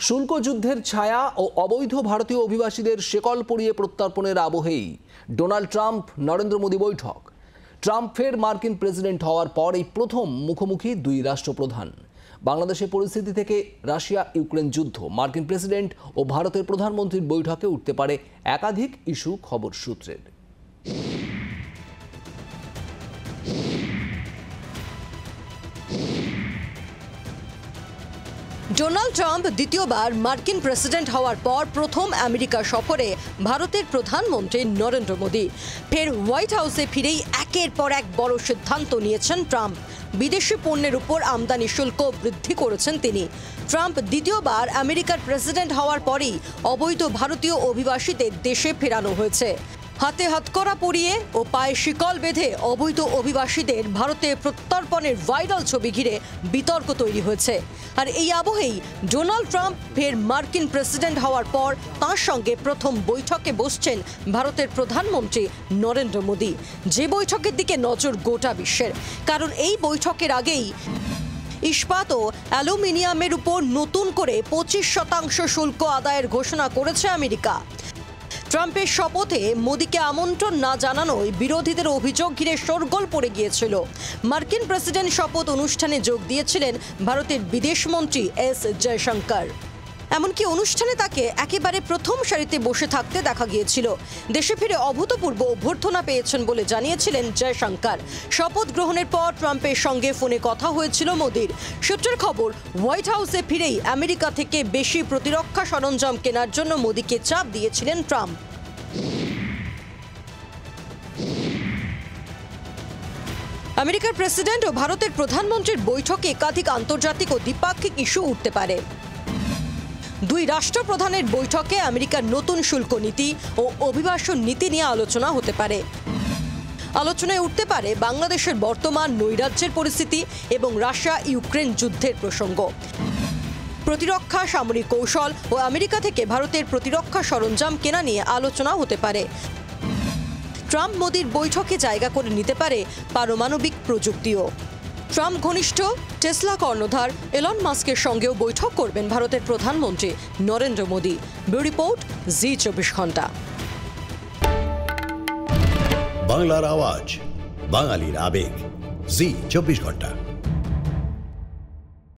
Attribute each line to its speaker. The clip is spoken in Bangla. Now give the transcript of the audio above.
Speaker 1: শুল্ক যুদ্ধের ছায়া ও অবৈধ ভারতীয় অভিবাসীদের শেকল পরিয়ে প্রত্যর্পণের আবহেই ডোনাল্ড ট্রাম্প নরেন্দ্র মোদী বৈঠক। ট্রাম্পের মার্কিন প্রেসিডেন্ট হওয়ার পর এই প্রথম মুখোমুখি দুই রাষ্ট্রপ্রধান। বাংলাদেশের পরিস্থিতি থেকে রাশিয়া ইউক্রেন যুদ্ধ, মার্কিন প্রেসিডেন্ট ও ভারতের প্রধানমন্ত্রীর বৈঠকে উঠতে পারে একাধিক ইস্যু খবর সূত্রের।
Speaker 2: ডোনাল্ড ট্রাম্প দ্বিতীয়বার মার্কিন প্রেসিডেন্ট হওয়ার পর প্রথম আমেরিকা সফরে ভারতের প্রধানমন্ত্রী নরেন্দ্র মোদী। ফের হোয়াইট হাউসে ফিরেই একের পর এক বড় সিদ্ধান্ত নিয়েছেন ট্রাম্প। বিদেশি পণ্যের উপর আমদানি শুল্ক বৃদ্ধি করেছেন তিনি। ট্রাম্প দ্বিতীয়বার আমেরিকার প্রেসিডেন্ট হওয়ার পরেই অবৈধ ভারতীয় অভিবাসীদের দেশে ফেরানো হয়েছে। হাতে হাতকড়া পরিয়ে ও পায়ে শিকল বেঁধে অবৈধ অভিবাসীদের ভারতে প্রত্যর্পণের ভাইরাল ছবি ঘিরে বিতর্ক তৈরি হয়েছে। আর এই আবহেই ডোনাল্ড ট্রাম্প ফের মার্কিন প্রেসিডেন্ট হওয়ার পর তাঁর সঙ্গে প্রথম বৈঠকে বসছেন ভারতের প্রধানমন্ত্রী নরেন্দ্র মোদী। যে বৈঠকের দিকে নজর গোটা বিশ্বের, কারণ এই বৈঠকের আগেই ইস্পাত ও অ্যালুমিনিয়ামের উপর নতুন করে 25% শুল্ক আদায়ের ঘোষণা করেছে আমেরিকা। ট্রাম্পের শপথে মোদীকে আমন্ত্রণ না জানানোয় বিরোধীদের অভিযোগ ঘিরে শোরগোল পড়ে গিয়েছিল। মার্কিন প্রেসিডেন্ট শপথ অনুষ্ঠানে যোগ দিয়েছিলেন ভারতের বিদেশমন্ত্রী এস জয়শঙ্কর। এমনকি অনুষ্ঠানে তাকে একেবারে প্রথম সারিতে বসে থাকতে দেখা গিয়েছিল। দেশে ফিরে অভূতপূর্ব অভ্যর্থনা পেয়েছেন বলে জানিয়েছিলেন জয়শঙ্কর। শপথ গ্রহণের পর ট্রাম্পের সঙ্গে ফোনে কথা হয়েছিল মোদীর। সূত্রের খবর, হোয়াইট হাউসে ফিরেই আমেরিকা থেকে বেশি প্রতিরক্ষা সরঞ্জাম কেনার জন্য মোদীকে চাপ দিয়েছিলেন ট্রাম্প। আমেরিকার প্রেসিডেন্ট ও ভারতের প্রধানমন্ত্রীর বৈঠকে একাধিক আন্তর্জাতিক ও দ্বিপাক্ষিক ইস্যু উঠতে পারে। দুই রাষ্ট্রপ্রধানের বৈঠকে আমেরিকার নতুন শুল্ক নীতি ও অভিবাসন নীতি নিয়ে আলোচনা হতে পারে। আলোচনায় উঠতে পারে বাংলাদেশের বর্তমান নৈরাজ্যের পরিস্থিতি এবং রাশিয়া ইউক্রেন যুদ্ধের প্রসঙ্গ। প্রতিরক্ষা, সামরিক কৌশল ও আমেরিকা থেকে ভারতের প্রতিরক্ষা সরঞ্জাম কেনা নিয়ে আলোচনা হতে পারে। ট্রাম্প মোদীর বৈঠকে জায়গা করে নিতে পারে পারমাণবিক প্রযুক্তিও। ট্রাম্প ঘনিষ্ঠ টেসলা কর্ণধার এলন মাস্কের সঙ্গেও বৈঠক করবেন ভারতের প্রধানমন্ত্রী নরেন্দ্র মোদী। ব্যুরো রিপোর্ট, জি 24 ঘন্টা।
Speaker 3: বাংলার আওয়াজ, বাঙালির আবেগ, জি 24 ঘন্টা।